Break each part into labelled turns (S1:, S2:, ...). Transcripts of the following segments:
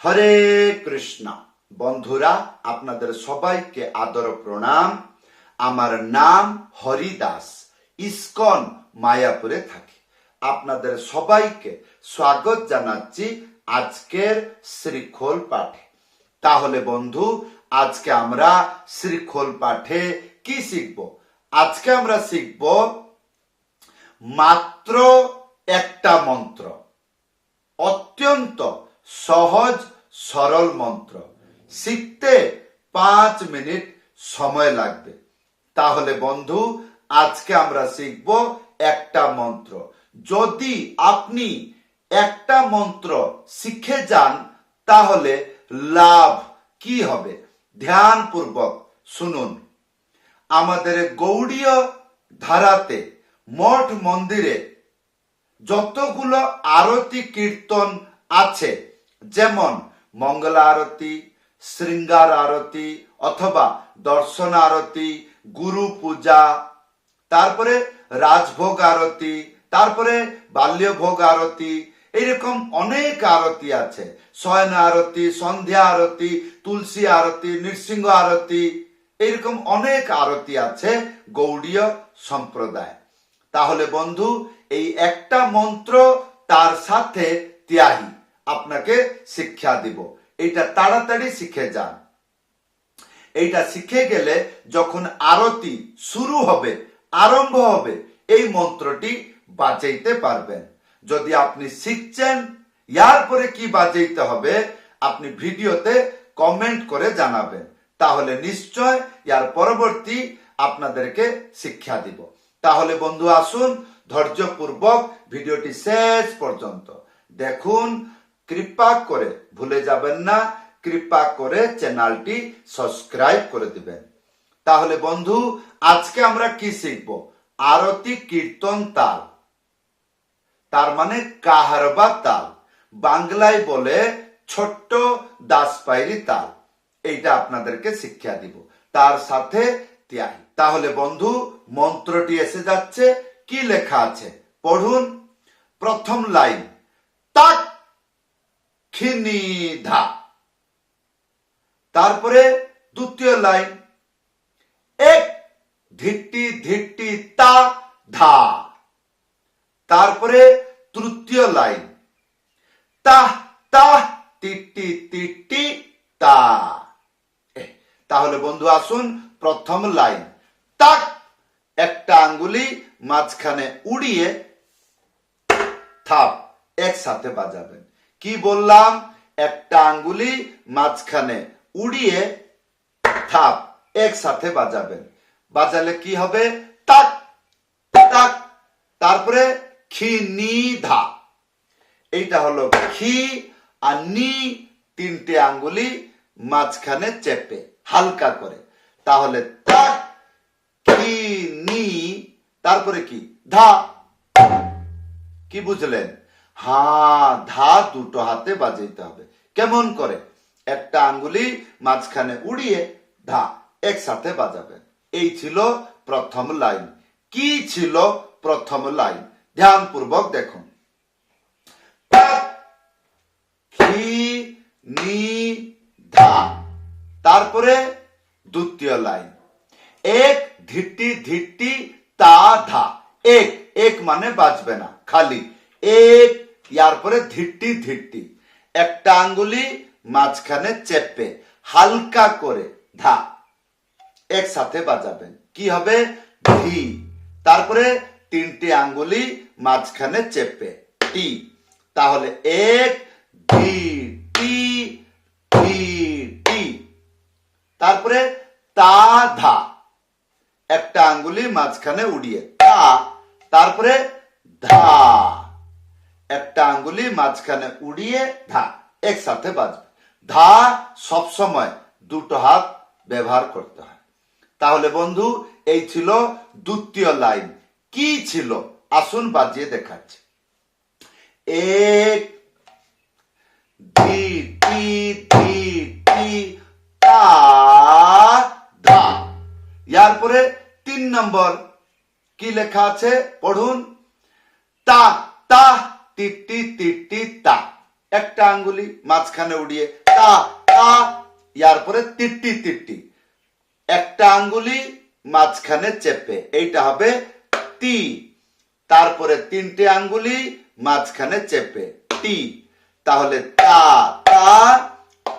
S1: হরে কৃষ্ণ। বন্ধুরা, আপনাদের সবাইকে আদর প্রণাম। আমার নাম হরিদাস, ইস্কন মায়াপুরে থাকি। আপনাদের সবাইকে স্বাগত জানাচ্ছি আজকের শ্রীখোল পাঠে। তাহলে বন্ধু, আজকে আমরা শ্রীখোল পাঠে কি শিখব? আজকে আমরা শিখব মাত্র একটা মন্ত্র, অত্যন্ত সহজ সরল মন্ত্র। শিখতে 5 মিনিট সময় লাগবে। তাহলে বন্ধু, আজকে আমরা শিখব একটা মন্ত্র। যদি আপনি একটা মন্ত্র শিখে যান তাহলে লাভ কি হবে? ধ্যানপূর্বক শুনুন। আমাদের গৌড়ীয় ধারাতে মঠ মন্দিরে যতগুলো আরতি কীর্তন আছে, যেমন মঙ্গলা আরতি, শৃঙ্গার আরতি অথবা দর্শন আরতি, গুরু পূজা, তারপরে রাজভোগ আরতি, তারপরে বাল্যভোগ আরতি, এইরকম অনেক আরতি আছে। শয়ন আরতি, সন্ধ্যা আরতি, তুলসী আরতি, নৃসিংহ আরতি, এইরকম অনেক আরতি আছে গৌড়ীয় সম্প্রদায়। তাহলে বন্ধু, এই একটা মন্ত্র তার সাথে ত্যাহি আপনাকে শিক্ষা দিব। এটা তাড়াতাড়ি শিখে যান। এইটা শিখে গেলে যখন আরতি শুরু হবে, আরম্ভ হবে, এই মন্ত্রটি বাজাইতে পারবেন। যদি আপনি শিখছেন ইয়ার পরে কি বাজাইতে হবে, আপনি ভিডিওতে কমেন্ট করে জানাবেন। তাহলে নিশ্চয় ইয়ার পরবর্তী আপনাদেরকে শিক্ষা দিব। তাহলে বন্ধু, আসুন ধৈর্যপূর্বক ভিডিওটি শেষ পর্যন্ত দেখুন। কৃপা করে ভুলে যাবেন না, কৃপা করে চ্যানেলটি সাবস্ক্রাইব করে দিবেন। তাহলে বন্ধু, আজকে আমরা কি শিখব? আরতি কীর্তন তাল, তার মানে কাহারবা তাল। বাংলায় বলে ছোট্ট দাসপাইরি তাল। এইটা আপনাদেরকে শিক্ষা দিব, তার সাথে ত্যাহি। তাহলে বন্ধু, মন্ত্রটি এসে যাচ্ছে। কি লেখা আছে পড়ুন। প্রথম লাইন তাক খিনি ধা। তারপরে দ্বিতীয় লাইন এক ধিট্টি ধিট্টি তা ধা। তারপরে তৃতীয় লাইন তাহ তাহ টিটি টিটি তা। তাহলে বন্ধু আসুন, প্রথম লাইন তাক, একটা আঙ্গুলি মাঝখানে উড়িয়ে থাপ একসাথে বাজাবেন। কি বললাম? একটা আঙ্গুলি মাঝখানে উড়িয়ে থাপ একসাথে বাজাবেন। বাজালে কি হবে? তাক তাক। তারপরে খি নি ধা। এইটা হলো খি আর নি, তিনটে আঙ্গুলি মাঝখানে চেপে হালকা করে। তাহলে তাক খি নি, তারপরে কি ধা। কি বুঝলেন? হ্যাঁ, ধা দুটো হাতে বাজাইতে হবে। কেমন করে? একটা আঙ্গুলি মাঝখানে উড়িয়ে ধা একসাথে বাজাবেন। এই ছিল প্রথম লাইন। কি ছিল প্রথম লাইন? ধ্যানপূর্বক দেখুন। খি নি ধা। তারপরে দ্বিতীয় লাইন এক ধিট্টি ধিট্টি তা ধা। এক এক মানে বাজবে না, খালি এক। ইয়ার পরে ধিট্টি ধিট্টি, একটা আঙ্গুলি মাঝখানে চেপে হালকা করে ধা একসাথে বাজাবেন। কি হবে? ধি। তারপরে তিনটি আঙ্গুলি মাঝখানে চেপে টি। তাহলে এক ধি টি ধি টি। তারপরে তা ধা, একটা আঙ্গুলি মাঝখানে উড়িয়ে তা। তারপরে ধা, একটা আঙ্গুলি মাঝখানে উড়িয়ে ধা একসাথে বাজবে। ধা সবসময় দুটো হাত ব্যবহার করতে হয়। তাহলে বন্ধু, এই ছিল দ্বিতীয় লাইন। কি ছিল আসুন বাজিয়ে দেখাচ্ছি। এক ধি টি ধি টি তা ধা। ইয়ার পরে 3 নম্বর কি লেখা আছে পড়ুন। তা তা টিটি টিটি তা। একটা আঙ্গুলি মাঝখানে উড়িয়ে তা তা, ইয়ার পরে তিট্টি তিট্টি, একটা আঙ্গুলি মাঝখানে চেপে, এইটা হবে তি। তারপরে তিনটে আঙ্গুলি মাঝখানে চেপে টি, তাহলে তা তা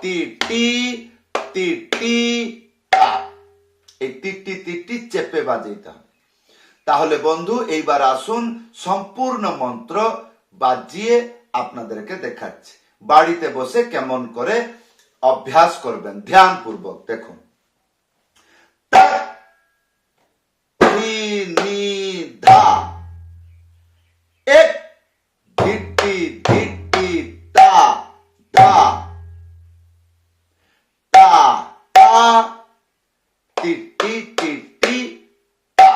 S1: তি টি তি টি তা। এই তিট্টি তিট্টি চেপে বাজাইতে হবে। তাহলে বন্ধু এইবার আসুন সম্পূর্ণ মন্ত্র বাজিয়ে আপনাদেরকে দেখাচ্ছি, বাড়িতে বসে কেমন করে অভ্যাস করবেন ধ্যানপূর্বক দেখুন। নি ধা, এক ধিটি ধিটি তা ধা, তা তা টিটি টিটি তা।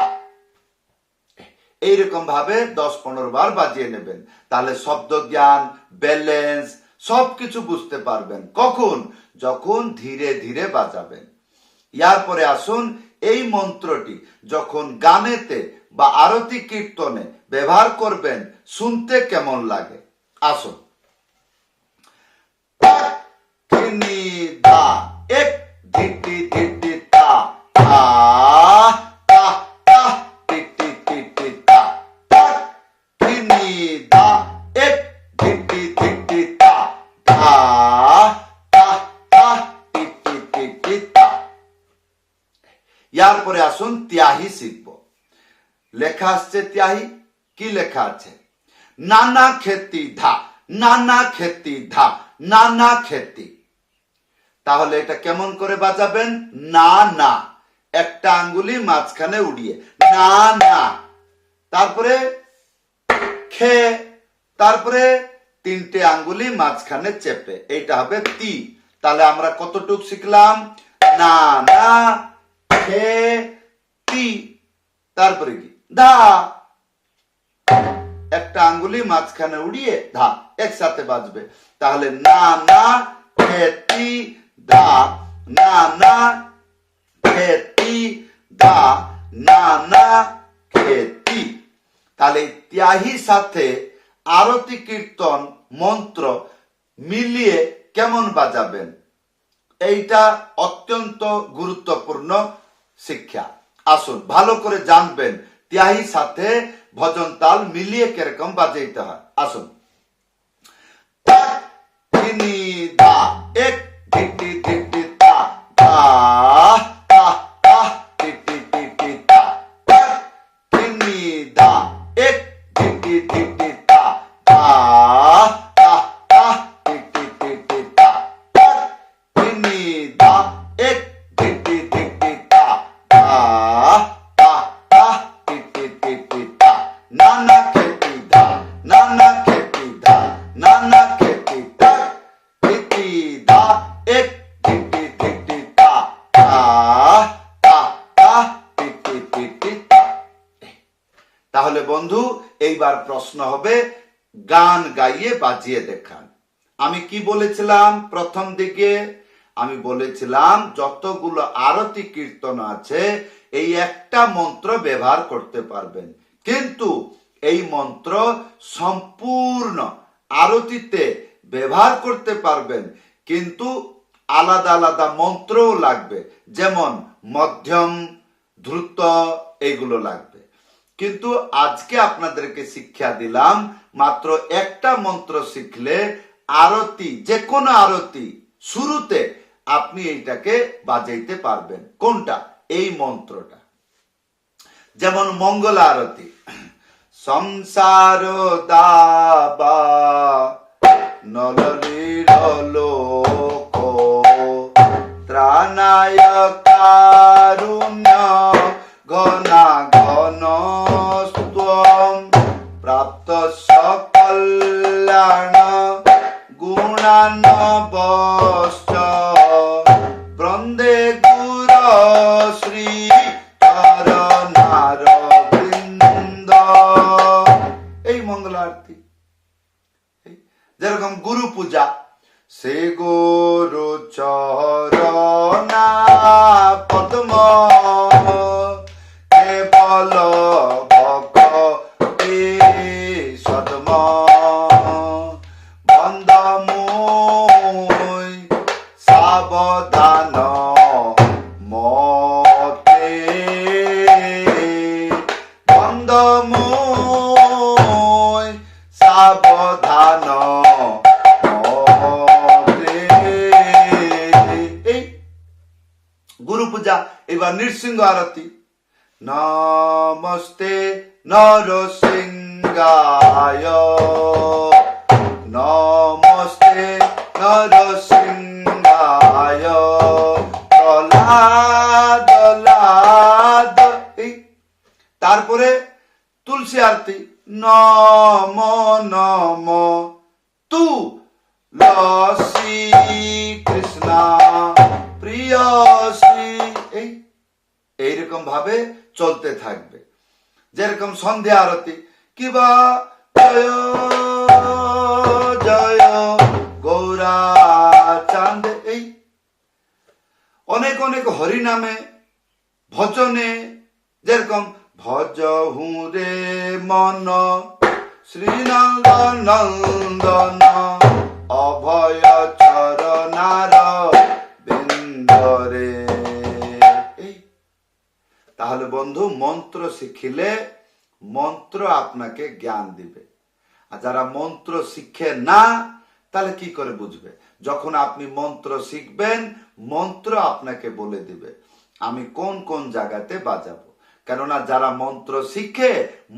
S1: এইরকম ভাবে 10-15 বার বাজিয়ে নেবেন, তাহলে শব্দ জ্ঞান, ব্যালেন্স সবকিছু বুঝতে পারবেন। কখন? যখন ধীরে ধীরে বাজাবেন। ইয়ার পরে আসুন এই মন্ত্রটি যখন গানেতে বা আরতি কীর্তনে ব্যবহার করবেন শুনতে কেমন লাগে। আসুন। এক ধিটি ধিটি তা তা তা তা টিটি টিটি তা তা নি দা, এক ধিটি ধিটি তা তা তা তা টিটি টিটি তা। ইয়ার পরে আসুন ত্যাহি শিখব। লেখা আসছে ত্যাহি, কি লেখা আছে? নানা খেতি ধা, নানা খেতি ধা, নানা খেতি। তাহলে এটা কেমন করে বাজাবেন? না না, একটা আঙ্গুলি মাঝখানে উড়িয়ে না না, তারপরে খে, তারপরে তিনটে আঙ্গুলি মাঝখানে চেপে, এইটা হবে তি। তাহলে আমরা কতটুক শিখলাম? না না খে তি, তারপরে কি ধা, একটা আঙ্গুলি মাঝখানে উড়িয়ে ধা, একসাথে বাজবে। তাহলে না না খেতি ধা, না না খেতি ধা, না না খেতি। তাহলে ত্যাহি সাথে আরতি কীর্তন মন্ত্র মিলিয়ে কেমন বাজাবেন, এইটা অত্যন্ত গুরুত্বপূর্ণ শিক্ষা। আসুন ভালো করে জানবেন ত্যাহি সাথে ভজন তাল মিলিয়ে কিরকম বাজাইতে হয়। আসুন। দা, এক ধিটি ধিটি তা তা তা তা টিটি টিটি তা, নি দা, এক ধিটি ধিটি তা তা তা তা টিটি টিটি তা, নি দা, এক ধিটি ধিটি তা তা তা তা টিটি টিটি তা। নানা খেতি ধা, নানা খেতি ধা, নানা খেতি তা টিটি ধা, এক ধিটি ধিটি তা তা তা তা টিটি টিটি তা। তাহলে বন্ধু এইবার প্রশ্ন হবে গান গাইয়ে বাজিয়ে দেখান। আমি কি বলেছিলাম প্রথম দিকে? আমি বলেছিলাম যতগুলো আরতি কীর্তন আছে এই একটা মন্ত্র ব্যবহার করতে পারবেন, কিন্তু এই মন্ত্র সম্পূর্ণ আরতিতে ব্যবহার করতে পারবেন, কিন্তু আলাদা আলাদা মন্ত্রও লাগবে, যেমন মধ্যম, দ্রুত, এইগুলো লাগবে। কিন্তু আজকে আপনাদেরকে শিক্ষা দিলাম মাত্র একটা মন্ত্র শিখলে আরতি, যে কোনো আরতি শুরুতে আপনি এইটাকে বাজাইতে পারবেন। কোনটা? এই মন্ত্রটা। যেমন মঙ্গল আরতি, সংসার দাবা নললীর লোক ত্রাণায় কারুণ্য ঘনা ঘন স্তম প্রাপ্ত সকল্যাণ গুণানবশ্চ বন্দে গুর শ্রী চরণার বৃন্দ। এই মঙ্গল আরতি। যেরকম গুরু পূজা, সে গুরু চরণা পদ্ম কেবল ভক্তি সদ্ম বন্দম পূজা। এবার নৃসিংহ আরতি। নমস্তে নরসিংহায়, নমস্তে নরসিংহায়, প্রহ্লাদ লাদ। তারপরে তুলসী আরতি। নম নম তু লসী কৃষ্ণ প্রিয় শ্রী। এইরকম ভাবে চলতে থাকবে। যেরকম সন্ধ্যা আরতি, কিবা জয় জয় গৌরা চাঁদ। এই অনেক অনেক হরিনামে ভজনে, যেরকম ভজ হুরে মন শ্রীনন্দন নন্দন অভয় চরণার বিন্দরে। তাহলে বন্ধু, মন্ত্র শিখিলে মন্ত্র আপনাকে জ্ঞান দিবে। আর যারা মন্ত্র শিখে না, তাহলে কি করে বুঝবে? যখন আপনি মন্ত্র শিখবেন, মন্ত্র আপনাকে বলে দিবে আমি কোন কোন জায়গাতে বাজাবো। কেননা যারা মন্ত্র শিখে,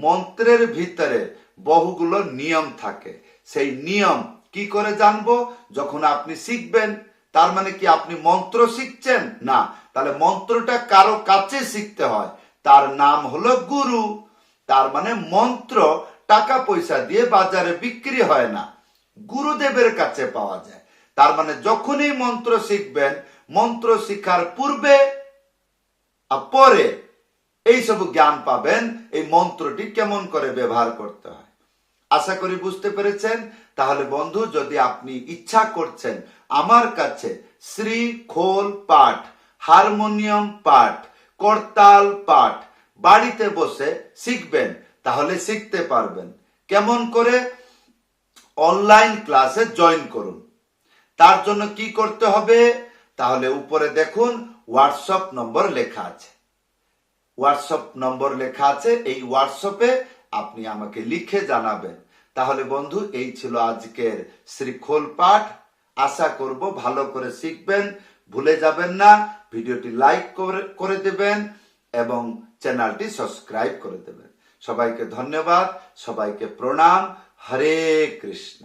S1: মন্ত্রের ভিতরে বহুগুলো নিয়ম থাকে। সেই নিয়ম কি করে জানবো? যখন আপনি শিখবেন। তার মানে কি আপনি মন্ত্র শিখছেন না? তাহলে মন্ত্রটা কারো কাছে শিখতে হয়, তার নাম হলো গুরু। তার মানে মন্ত্র টাকা পয়সা দিয়ে বাজারে বিক্রি হয় না, গুরুদেবের কাছে পাওয়া যায়। তার মানে যখনই মন্ত্র শিখবেন, মন্ত্র শিখার পূর্বে আর পরে এইসব জ্ঞান পাবেন, এই মন্ত্রটি কেমন করে ব্যবহার করতে হয়। আশা করি বুঝতে পেরেছেন। তাহলে বন্ধু, যদি আপনি ইচ্ছা করছেন আমার কাছে শ্রী খোল পাঠ, হারমোনিয়াম পাঠ, করতাল পাঠ বাড়িতে বসে শিখবেন, তাহলে শিখতে পারবেন। কেমন করে? অনলাইন ক্লাসে জয়েন করুন। তার জন্য কি করতে হবে? তাহলে উপরে দেখুন হোয়াটসঅ্যাপ নম্বর লেখা আছে। হোয়াটসঅ্যাপ নম্বর লেখা আছে, এই হোয়াটসঅ্যাপে আপনি আমাকে লিখে জানাবেন। তাহলে বন্ধু, এই ছিল আজকের শ্রীখোল পাঠ। আশা করব ভালো করে শিখবেন। ভুলে যাবেন না, ভিডিওটি লাইক করে দেবেন এবং চ্যানেলটি সাবস্ক্রাইব করে দেবেন। সবাইকে ধন্যবাদ, সবাইকে প্রণাম। হরে কৃষ্ণ।